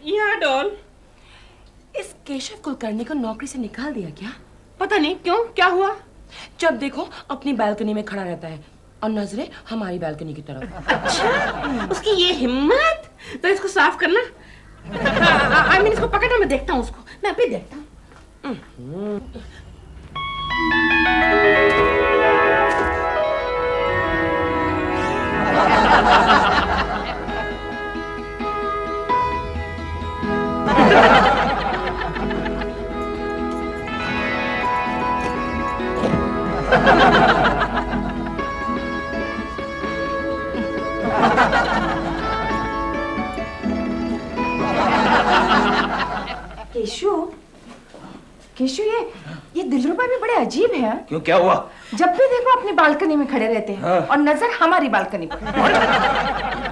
यहाँ डॉल। इस केशव कुलकर्णी को नौकरी से निकाल दिया क्या? पता नहीं क्यों, क्या हुआ? जब देखो अपनी बालकनी में खड़ा रहता है और नजरें हमारी बालकनी की तरफ। अच्छा, उसकी ये हिम्मत। तो इसको साफ करना। आई मीन इसको पकड़ना, मैं देखता हूँ उसको, मैं अभी देखता हूँ। केशु, केशु, ये दिलरुबा भी बड़े अजीब है। क्यों, क्या हुआ? जब भी देखो अपनी बालकनी में खड़े रहते हैं और नजर हमारी बालकनी पर।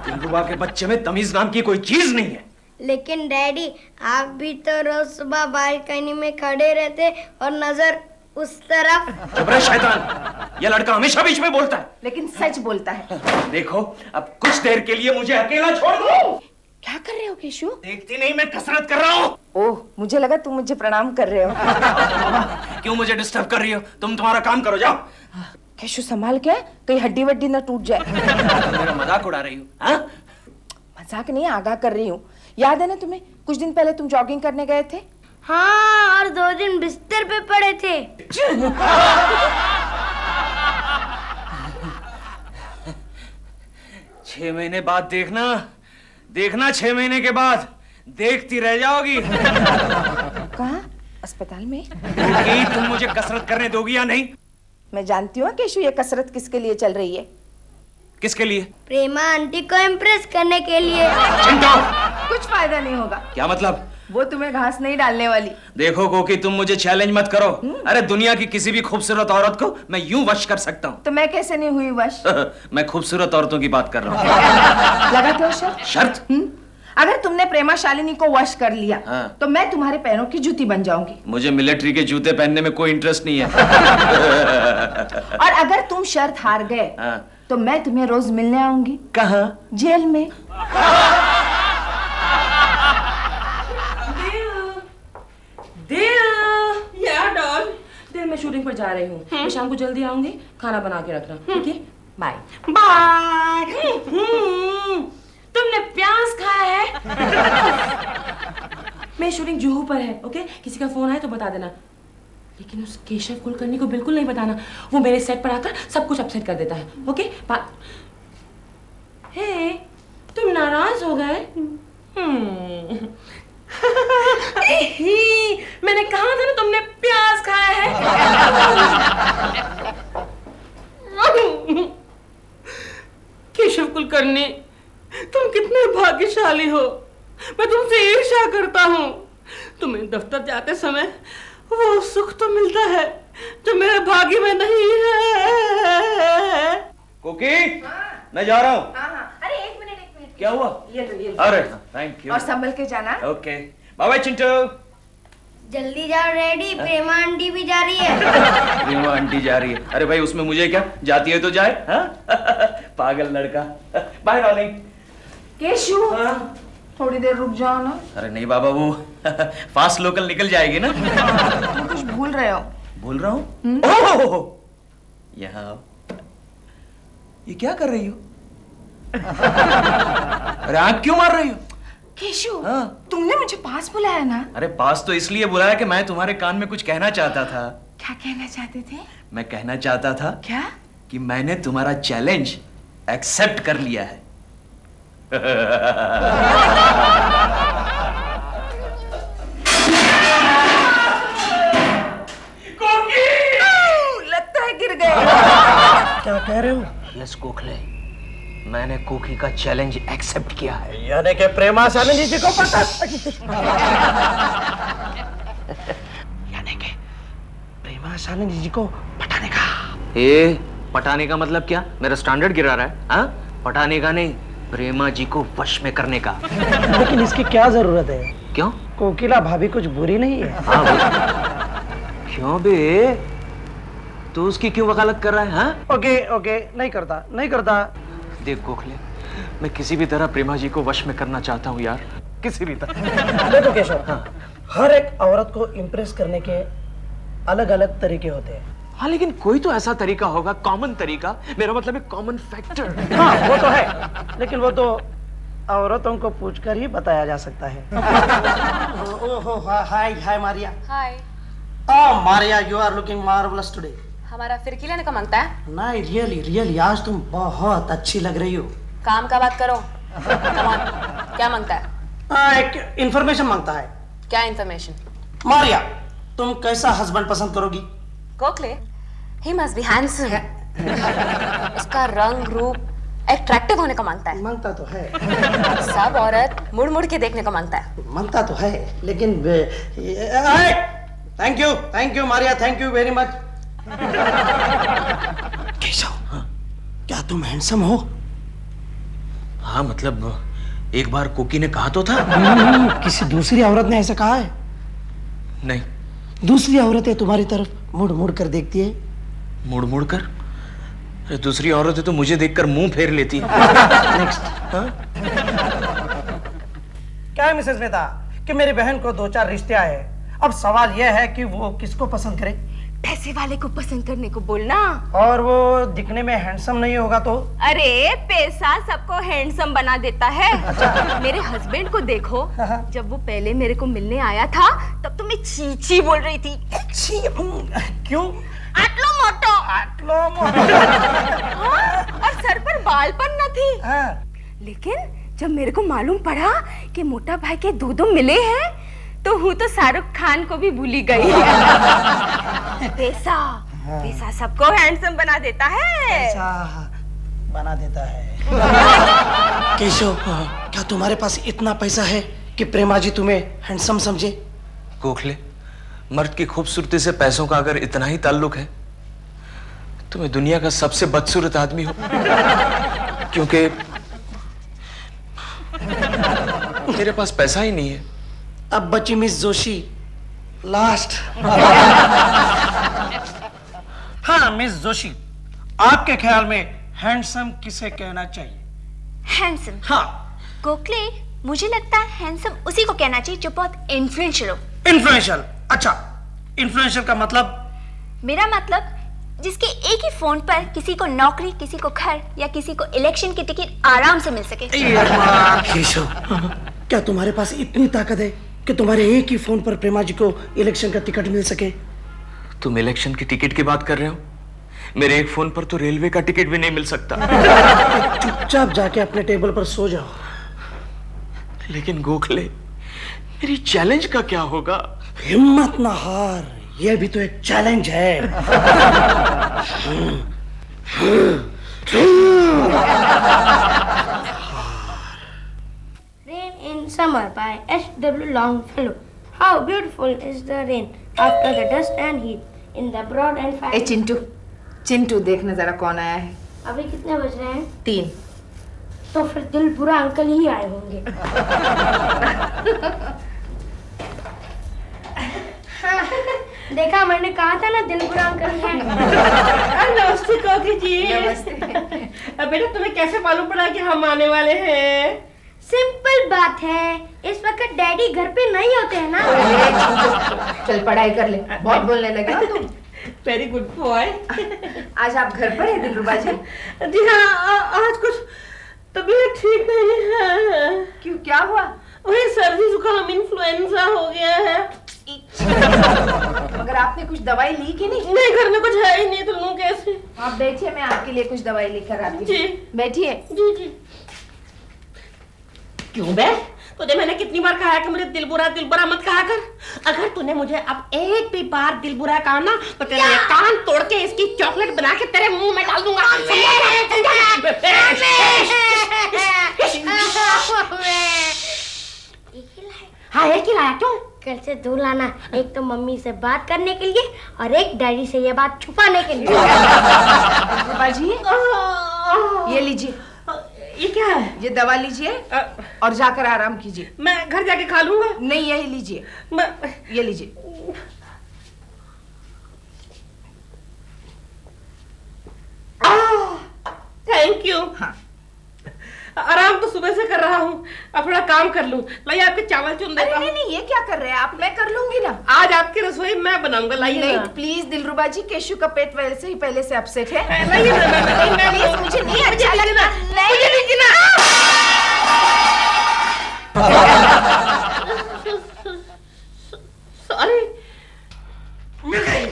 दिलरुबा के बच्चे में तमीज नाम की कोई चीज नहीं है। लेकिन डैडी, आप भी तो रोज सुबह बालकनी में खड़े रहते और नजर उस तरफ। चुप रहे शैतान, ये लड़का हमेशा बीच में बोलता है। लेकिन सच बोलता है। देखो, अब कुछ देर के लिए मुझे अकेला छोड़ दो। क्या कर रहे हो केशु? देखती नहीं, मैं कसरत कर रहा हूँ। ओह, मुझे लगा तुम मुझे प्रणाम कर रहे हो। क्यों मुझे डिस्टर्ब कर रही हो? तुम तुम्हारा काम करो, जाओ। केशु संभाल के, कहीं हड्डी वड्डी ना टूट जाए। मेरा मजाक उड़ा रही हो? मजाक नहीं, आगाह कर रही हूँ। याद है ना तुम्हें, कुछ दिन पहले तुम जॉगिंग करने गए थे? हाँ, और 2 दिन बिस्तर पे पड़े थे। 6 महीने बाद देखना 6 महीने के बाद देखती रह जाओगी। कहाँ? अस्पताल में? क्योंकि तुम मुझे कसरत करने दोगी या नहीं? मैं जानती हूँ केशु, ये कसरत किसके लिए चल रही है। किसके लिए? प्रेमा आंटी को इम्प्रेस करने के लिए। चिंटू, कुछ फायदा नहीं होगा। क्या मतलब? वो तुम्हें घास नहीं डालने वाली। देखो कोकी, तुम मुझे चैलेंज मत करो। अरे दुनिया की किसी भी खूबसूरत औरत को मैं यूं वश कर सकता हूँ। तो मैं कैसे नहीं हुई वश? मैं खूबसूरत औरतों की बात कर रहा हूँ। लगा क्यों शर्त? शर्त? अगर तुमने प्रेमा शालिनी को वश कर लिया तो मैं तुम्हारे पैरों की जूती बन जाऊंगी। मुझे मिलिट्री के जूते पहनने में कोई इंटरेस्ट नहीं है। और अगर तुम शर्त हार गए तो मैं तुम्हें रोज मिलने आऊंगी। कहाँ? जेल में। दिल मैं शूटिंग पर जा रही हूँ। मैं शाम को जल्दी आऊंगी, खाना बना के रखना, ठीक है? Bye bye. तुमने प्याज खाया है? मैं शूटिंग जुहू पर है, ओके? किसी का फोन आए तो बता देना, लेकिन उस केशव कुलकर्णी को बिल्कुल नहीं बताना। वो मेरे सेट पर आकर सब कुछ अपसेट कर देता है, ओके? हे, तुम नाराज हो गए? मैंने कहा था ना तुमने प्याज खाया है। केशव कुलकर्णी, तुम कितने भाग्यशाली हो। मैं तुमसे ईर्ष्या करता हूँ। तुम्हें दफ्तर जाते समय वो सुख तो मिलता है जो मेरे भाग्य में नहीं है। कोकी, मैं जा रहा हूँ। अरे एक मिनट। क्या हुआ? ये लो। अरे थैंक यू। और संभल के जाना। Okay, bye bye Chintu. जल्दी जाओ डैडी, प्रेमा आंटी भी जा रही है। प्रेमा आंटी जा रही है? अरे भाई, उसमें मुझे क्या, जाती है तो जाए। हाँ? पागल लड़का। Bye darling. केशु, थोड़ी देर रुक जाओ ना। अरे नहीं बाबा, वो फास्ट लोकल निकल जाएगी ना। तुम कुछ भूल रहे हो। भूल रहा हूँ? यहाँ आओ। ये क्या कर रही हो? अरे आँख क्यों मार रही हो? केशु, तुमने मुझे पास बुलाया ना? अरे पास तो इसलिए बुलाया कि मैं तुम्हारे कान में कुछ कहना चाहता था। क्या कहना चाहते थे? मैं कहना चाहता था क्या? कि मैंने तुम्हारा चैलेंज एक्सेप्ट कर लिया है। लगता है गिर गए। क्या कह रहे हो? यस कोखले, मैंने कोकी का चैलेंज एक्सेप्ट किया है। यानी कि प्रेमा शालिनी जी को पता। यानी कि प्रेमा शालिनी जी को पटाने का। पटाने का मतलब क्या? मेरा स्टैंडर्ड गिरा रहा है? हाँ? पटाने का नहीं, प्रेमा जी को वश में करने का। लेकिन इसकी क्या जरूरत है? क्यों? कोकिला भाभी कुछ बुरी नहीं है। हाँ, क्यों बे? तो उसकी क्यों वकालत कर रहा है? हाँ, ओके ओके, नहीं करता नहीं करता। देख गोखले, मैं किसी भी तरह प्रेमा जी को वश में करना चाहता हूँ यार, किसी भी तरह। देखो केशव, हर एक औरत को इम्प्रेस करने के अलग अलग तरीके होते हैं। हाँ, लेकिन कोई तो ऐसा तरीका होगा, कॉमन तरीका, मेरा मतलब है कॉमन फैक्टर। हाँ वो तो है, लेकिन वो तो औरतों को पूछकर ही बताया जा सकता है। ओहो, hi hi Maria. Hi. Oh Maria, you are looking marvellous today. हमारा फिर खिलाने का मांगता है? नहीं, रियली रियली आज तुम बहुत अच्छी लग रही हो। काम का बात करो। Come on, क्या मांगता है? एक इंफॉर्मेशन मांगता है। क्या इन्फॉर्मेशन? मारिया, तुम कैसा हस्बैंड पसंद करोगी? Gokhale, he must be handsome. उसका रंग रूप अट्रैक्टिव होने का मांगता है। मांगता तो है। सब औरत मुड़ मुड़ के देखने को मांगता है। मांगता तो है, लेकिन thank you Maria, thank you very much. Keshav, क्या तुम हैंडसम हो? हाँ, मतलब एक बार कोकी ने कहा तो था। किसी दूसरी औरत ने ऐसा कहा है? नहीं। दूसरी औरतें तुम्हारी तरफ मुड़ मुड़ कर देखती है। मुड़ मुड़ कर? अरे दूसरी औरतें तो मुझे देखकर मुंह फेर लेती है। नेक्स्ट। क्या है मिसेस मेहता कि मेरी बहन को 2-4 रिश्ते आए। अब सवाल यह है कि वो किसको पसंद करे। पैसे वाले को पसंद करने को बोलना। और वो दिखने में हैंडसम नहीं होगा तो? अरे पैसा सबको हैंडसम बना देता है। मेरे हस्बैंड को देखो, जब वो पहले मेरे को मिलने आया था तब तो मैं चीची बोल रही थी। क्यों? आटलो मोटो। आटलो मोटो। हाँ, और सर पर बाल पर न थी। हाँ। लेकिन जब मेरे को मालूम पड़ा कि मोटा भाई के दो मिले हैं तो हूँ तो शाहरुख खान को भी भूली गई। पैसा पैसा सबको हैंडसम बना देता है। ऐसा बना देता है। केशव, क्या तुम्हारे पास इतना पैसा है कि प्रेमा जी तुम्हें हैंडसम समझे? गोखले, मर्द की खूबसूरती से पैसों का अगर इतना ही ताल्लुक है तो मैं दुनिया का सबसे बदसूरत आदमी हूं, क्योंकि मेरे पास पैसा ही नहीं है। अब बची मिस जोशी, लास्ट। हाँ मिस जोशी, आपके ख्याल में हैंडसम किसे कहना चाहिए? हैंडसम? हाँ। गोखले, मुझे लगता है हैंडसम उसी को कहना चाहिए जो बहुत इन्फ्लुएंशियल हो। इन्फ्लुएंशियल? अच्छा, इन्फ्लुएंशियल का मतलब? मेरा मतलब जिसके एक ही फोन पर किसी को नौकरी, किसी को घर या किसी को इलेक्शन की टिकट आराम से मिल सके। केशव, क्या तुम्हारे पास इतनी ताकत है कि तुम्हारे एक ही फोन पर प्रेमा जी को इलेक्शन का टिकट मिल सके? तुम इलेक्शन की टिकट की बात कर रहे हो? मेरे एक फोन पर तो रेलवे का टिकट भी नहीं मिल सकता। चुपचाप जाके अपने टेबल पर सो जाओ। लेकिन गोखले, मेरी चैलेंज का क्या होगा? हिम्मत ना हार, यह भी तो एक चैलेंज है। Rain in Summer by H.W. Longfellow. How beautiful is the rain after the dust and heat in the broad and fine. ए चिंटू, चिंटू देखना जरा कौन आया है। अभी कितने बज रहे हैं? 3। तो फिर दिल बुरा अंकल ही आए होंगे। देखा, मैंने कहा था ना दिल बुरा अंकल है। नमस्ते कोकी जी। अब बेटा तुम्हें कैसे मालूम पड़ा कि हम आने वाले हैं? सिंपल बात है, इस वक्त डैडी घर पे नहीं होते हैं ना। चल पढ़ाई कर ले, बहुत बोलने लगे हो तुम। Very good boy. आज आप घर पर है दिलरुबा जी? जी हाँ, आज कुछ तबीयत ठीक नहीं है। क्यों, क्या हुआ? वही सर्दी जुकाम इन्फ्लुएंजा हो गया है। मगर आपने कुछ दवाई ली कि नहीं? नहीं, घर में कुछ है ही नहीं, तो लूं कैसे? आप बैठिए, मैं आपके लिए कुछ दवाई लेकर आती हूँ। जी बैठिए। जी जी। क्यों बे? तुझे मैंने कितनी बार कहा है कि मुझे दिल बुरा मत कहा कर। अगर तूने मुझे अब एक भी बार दिल बुरा कहा ना तो तेरे ये कान तोड़ के इसकी चॉकलेट बना के तेरे मुंह में डाल दूंगा। हाँ, एक ही लाया। क्यों? कल से 2 लाना, एक तो मम्मी से बात करने के लिए और एक डैडी से ये बात छुपाने के लिए। दिलरुबा जी, ये लीजिए। ये क्या है? ये दवा लीजिए और जाकर आराम कीजिए। मैं घर जाके खा लूंगा। नहीं, यही लीजिए, ये लीजिए। आराम तो सुबह से कर रहा हूँ, अब थोड़ा काम कर लूँ। लाइए आपके चावल चुन देता हूँ। नहीं, ये क्या कर रहे हैं आप? मैं कर लूंगी ना। आज आपकी रसोई मैं बनाऊंगा, लाइए ना। प्लीज दिलरुबा जी, केशु का पेट वैसे ही पहले से अपसेट है। लाइए ना, प्लीज, मुझे नहीं अच्छा लगता। मुझे नहीं गिना। सॉरी। मिल गई।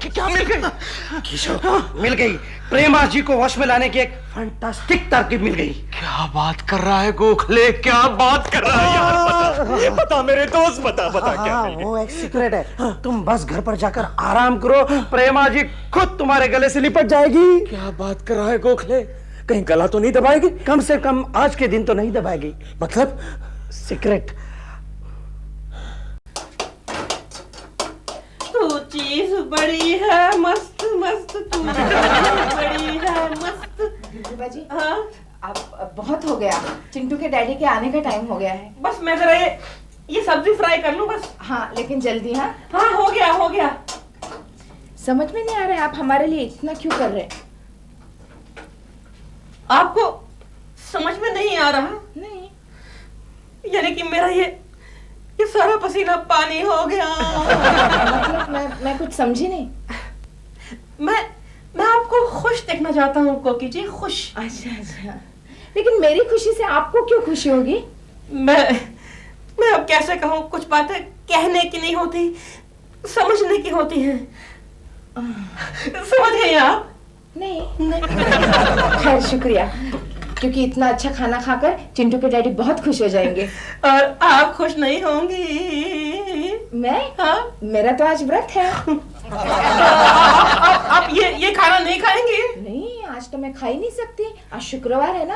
क्या मिल गई? केशव, मिल गई। प्रेमा जी को वश में लाने की एक फैंटास्टिक तरकीब मिल गई। क्या बात कर रहा है गोखले, क्या बात कर रहा है यार? बता मेरे दोस्त, बता क्या हाँ, मिल गई? वो एक सीक्रेट है। तुम बस घर पर जाकर आराम करो, प्रेमा जी खुद तुम्हारे गले से लिपट जाएगी। क्या बात कर रहा है गोखले? कहीं गला तो नहीं दबाएगी? कम से कम आज के दिन तो नहीं दबाएगी। मतलब सीक्रेट। तू चीज बड़ी है मस्त मस्त, तू बड़ी है मस्त। दिलरुबा जी, हाँ अब बहुत हो गया। चिंटू के डैडी के आने का टाइम हो गया है। बस मैं जरा ये सब्जी फ्राई कर लूं बस। हाँ, लेकिन जल्दी। हाँ, हाँ हो गया। समझ में नहीं आ रहा है आप हमारे लिए इतना क्यों कर रहे हैं? आपको समझ में नहीं आ रहा? नहीं, यानी कि मेरा ये सारा पसीना पानी हो गया। मतलब मैं कुछ समझी नहीं। मैं आपको खुश देखना चाहता हूँ कोकी जी, खुश। अच्छा, लेकिन मेरी खुशी से आपको क्यों खुशी होगी? मैं अब कैसे कहूँ, कुछ बातें कहने की नहीं होती, समझने की होती हैं। समझ गई आप? नहीं। खैर, शुक्रिया, क्योंकि इतना अच्छा खाना खाकर चिंटू के डैडी बहुत खुश हो जाएंगे। और आप खुश नहीं होंगी? मैं? हाँ, मेरा तो आज व्रत है। आप ये खाना नहीं खाएंगे? नहीं, आज तो मैं खा ही नहीं सकती। आज शुक्रवार है ना,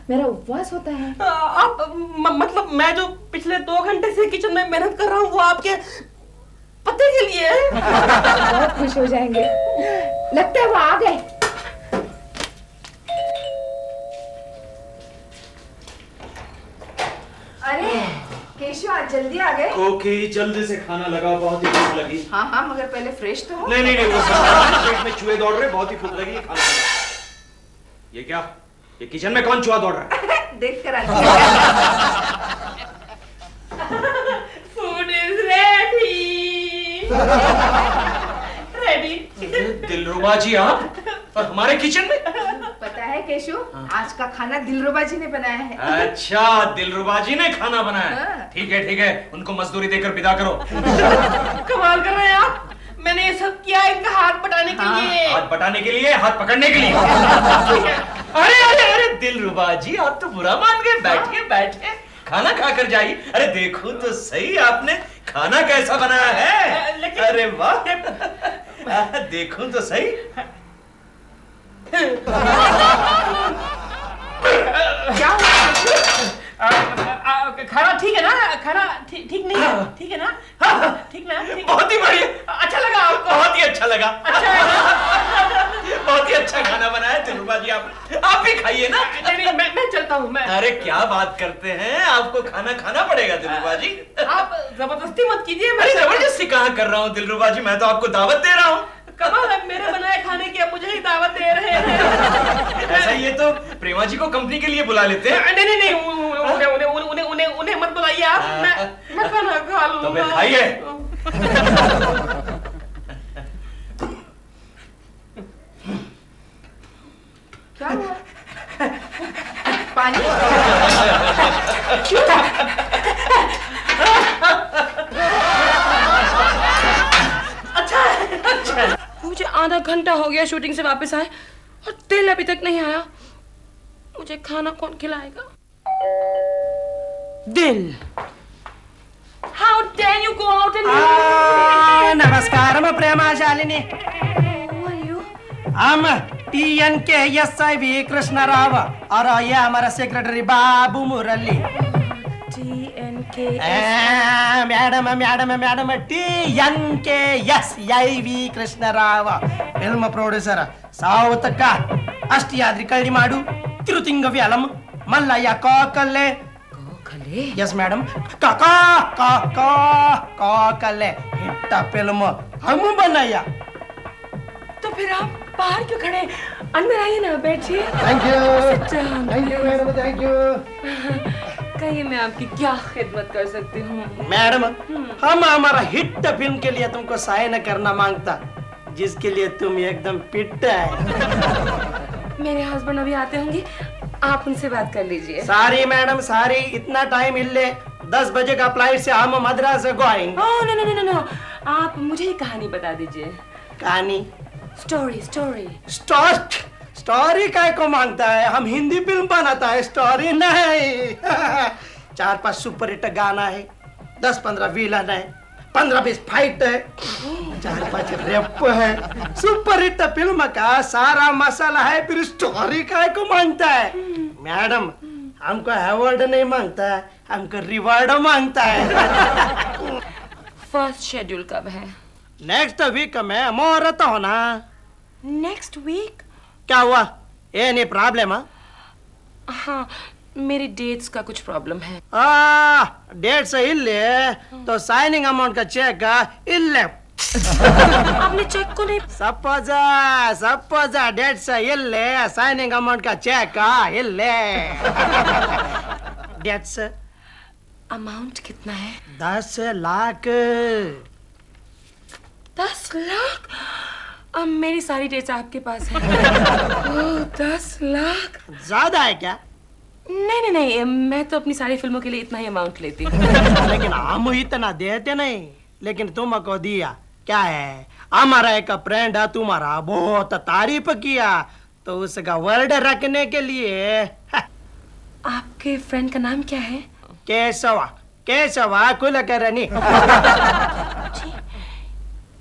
मेरा उपवास होता है। आप मतलब मैं जो पिछले 2 घंटे से किचन में मेहनत कर रहा हूँ वो आपके पति के लिए है? बहुत खुश हो जाएंगे। लगता है वो आ गए। अरे केशव, आज जल्दी आ गए। ओके, जल्दी से खाना लगा, बहुत ही भूख लगी। हाँ, मगर पहले फ्रेश तो हो। नहीं, वो सब पेट में चूहे दौड़ रहे, बहुत ही भूख लगी, खाना लगा। ये क्या? ये किचन में कौन चूहा दौड़ रहा है? देख कर फूड इज रेडी। दिलरुबा जी आप और हमारे किचन में? पता है केशव, आज का खाना दिलरुबा जी ने बनाया है। अच्छा, दिलरुबा जी ने खाना बनाया। हाँ। ठीक है, उनको मजदूरी देकर विदा करो। कमाल कर रहे हैं आप। मैंने ये सब किया इनका हाथ बटाने के लिए। हाथ बटाने के लिए, हाथ पकड़ने के लिए। अरे दिलरुबा जी, आप तो बुरा मान गए। बैठिए, खाना खाकर जाइए। अरे देखो तो सही, आपने खाना कैसा बनाया है। अरे वाह, देखो तो सही। क्या खाना ठीक है ना? खाना ठीक नहीं है? ठीक है ना? ठीक ना? बहुत ही बढ़िया, अच्छा लगा आपको? बहुत ही अच्छा लगा। अच्छा है ना? बहुत ही अच्छा खाना बनाया दिलरुबा जी आपने। आप भी खाइए ना। नहीं, मैं चलता हूँ। मैं अरे क्या बात करते हैं, आपको खाना पड़ेगा दिलरुबा जी। आप जबरदस्ती मत कीजिए। अरे जबरदस्ती कहाँ कर रहा हूँ दिलरुबा जी, मैं तो आपको दावत दे रहा हूँ। कमाल है, मेरे बनाए खाने की अब मुझे ही दावत दे रहे हैं। ऐसा ये तो प्रेमा जी को कंपनी के लिए बुला लेते हैं। नहीं, उन्हें मत बुलाइए आप। मैं खाना खा लूंगा। तो फिर खाइए। क्या हुआ? पानी? अच्छा। मुझे आधा घंटा हो गया शूटिंग से वापस आए और तेल अभी तक नहीं आया। मुझे खाना कौन खिलाएगा? दिल। How dare you go out and नमस्कार प्रेमा शालिनी। Who are you? हम TNKSIV कृष्ण राव और ये हमारा सेक्रेटरी बाबू मुरली। TNK madam TNKSIV Krishna Rao film producer south का अष्टियाद्रि कल्ली Madhu तिरुतिंग व्यालम मल्लಯ್ಯ कोकले। Yes madam, कोकले hit film हम बनाया। तो फिर आप बाहर क्यों खड़े? अंदर आइए ना, बैठिए। Thank you Sit down. Thank you madam, thank you. कहिए मैं आपकी क्या खिदमत कर सकती हूँ? मैडम, हम हमारा हिट फिल्म के लिए तुमको साइन करना मांगता, जिसके लिए तुम एकदम फिट है। मेरे हस्बैंड अभी आते होंगे, आप उनसे बात कर लीजिए। सारी मैडम सारी, इतना टाइम इल्ले 10 बजे का फ्लाइट से हम Madras going. Oh no no no no, आप मुझे ही कहानी बता दीजिए। कहानी? Story story. स्टोरी काय को मांगता है? हम हिंदी फिल्म बनाता है, स्टोरी नहीं। 4-5 सुपर हिट गाना है, 10-15 विलन है, 15-20 फाइट है, 4-5 रैप है। सुपर हिट फिल्म का सारा मसाला है, फिर स्टोरी काय को मांगता है? मैडम, हमको अवार्ड नहीं मांगता है, हमको रिवॉर्ड मांगता है। फर्स्ट शेड्यूल कब है? नेक्स्ट वीक में मुहूर्त होना। Next week? क्या हुआ? ये नहीं प्रॉब्लम? हाँ, मेरी डेट्स का कुछ प्रॉब्लम है। डेट से इल्ले तो साइनिंग अमाउंट का चेक इल्ले। आपने चेक को नहीं? सपोज डेट से इल्ले साइनिंग अमाउंट का चेक इल्ले। डेट से अमाउंट कितना है? 10 लाख। 10 लाख? अब मेरी सारी डेट्स आपके पास है। ओह, 10 लाख ज्यादा है क्या? नहीं नहीं नहीं, मैं तो अपनी सारी फिल्मों के लिए इतना ही अमाउंट लेती हूँ। लेकिन हम इतना देते नहीं, लेकिन तुमको दिया। क्या है, हमारा एक फ्रेंड है, तुम्हारा बहुत तारीफ किया, तो उसका वर्ड रखने के लिए। आपके फ्रेंड का नाम क्या है? केशवा कुलकर्णी।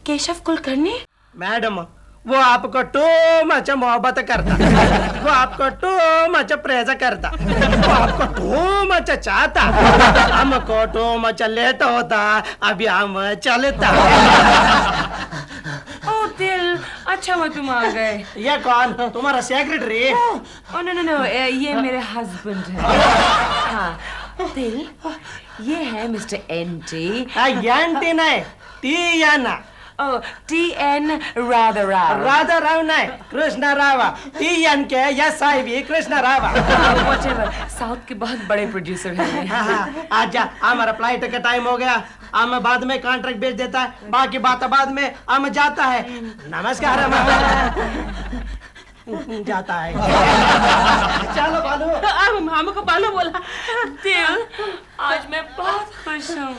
केशव कुलकर्णी? मैडम, वो आपको टू मच मोहब्बत करता, वो आपको टू मच प्रेज करता, वो आपको टू मच चाहता, हमको टू मच लेट होता, अभी हम चलता। ओ दिल, अच्छा हुआ तुम आ गए। ये कौन? तुम्हारा secretary? Oh no no no, ये मेरे हस्बैंड है। हाँ दिल, ये है मिस्टर एनटी। एंटी नहीं, TN. Oh, T.N. Radha Rao. Radha Rao नहीं, कृष्ण राव। टीएन के SIV Krishna Rao. Whatever. South के बहुत बड़े प्रोड्यूसर हैं। आजा, हमारा फ्लाइट का टाइम हो गया, हम बाद में कॉन्ट्रैक्ट भेज देता है, बाकी बात बाद में हम जाता है। नमस्कार। जाता है। चलो बालू। हमको बालू बोला। दिल, आज मैं बहुत खुश हूँ।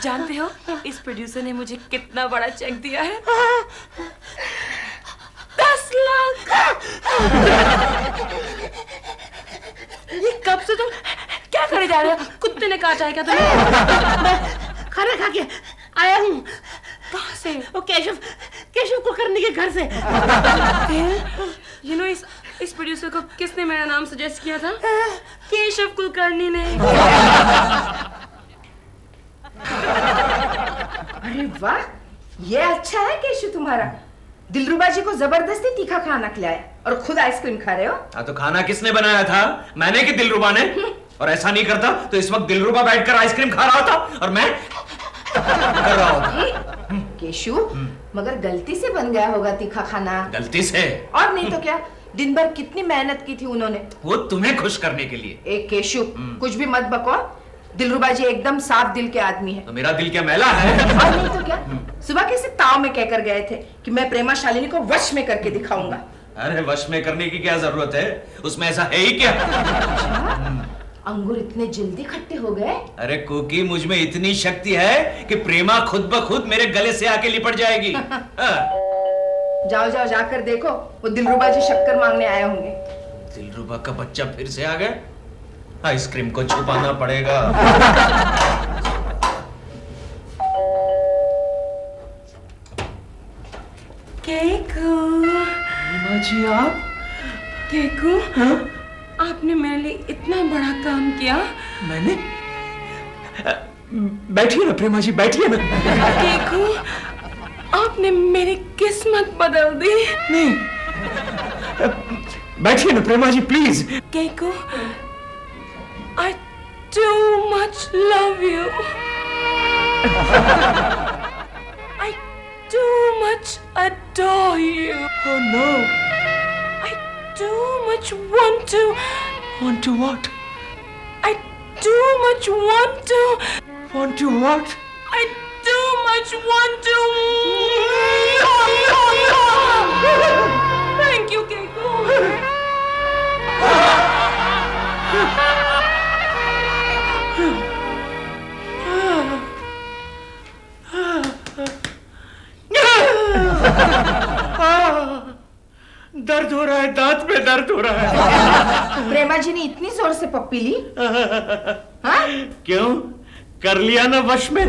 जानते हो, इस प्रोड्यूसर ने मुझे कितना बड़ा चेक दिया है? 10 लाख। ये कब से तुम क्या करे जा रहे हो? कुत्ते ने काटा है क्या तुम्हें? खाना खा के आया हूँ। कहाँ से? वो केशव कुलकर्णी के घर से। यू नो, इस प्रोड्यूसर को किसने मेरा नाम सजेस्ट किया था? केशव कुलकर्णी ने। अरे वाह, ये अच्छा है केशव तुम्हारा। दिलरुबा जी को जबरदस्ती तीखा खाना खिलाया और खुद आइसक्रीम खा रहे हो। हाँ, तो खाना किसने बनाया था? मैंने कि दिलरुबा ने? और ऐसा नहीं करता तो इस वक्त दिलरुबा बैठकर आइसक्रीम खा रहा होता और मैं कर रहा होता। केशव, मगर गलती से बन गया होगा तीखा खाना। गलती से? और नहीं तो क्या, दिन भर कितनी मेहनत की थी उन्होंने। वो तुम्हें खुश करने के लिए। एक केशव, कुछ भी मत बको। दिलरुबा जी एकदम साफ दिल के आदमी है। तो मेरा दिल क्या मैला है? और नहीं तो क्या, सुबह कैसे ताव में कहकर गए थे कि मैं प्रेमा शालिनी को वश में करके दिखाऊंगा। अरे वश में करने की क्या जरूरत है, उसमें ऐसा है ही क्या? अंगूर इतने जल्दी खट्टे हो गए? अरे कुकी, मुझ में इतनी शक्ति है कि प्रेमा खुद ब खुद मेरे गले से आके लिपट जाएगी। जाओ जाओ, जाकर देखो, वो दिलरुबा जी शक्कर मांगने आए होंगे। दिलरुबा का बच्चा फिर से आ गया। आइसक्रीम को छुपाना पड़ेगा। केकू। जी आप? केकू, आपने मेरे लिए इतना बड़ा काम किया। मैंने? बैठिए ना प्रेमा जी, बैठिए ना। केकू, आपने मेरी किस्मत बदल दी। नहीं, बैठिए ना Prema ji, please. Keku, I too much love you. I too much adore you. Oh no. I too much want to. Want to what? I too much want to. Want to what? I too much want to. Thank you, Keiko. दर्द हो रहा है, दांत में दर्द हो रहा है। प्रेमा जी ने इतनी जोर से पप्पी ली? हाँ? क्यों? कर लिया ना वश में।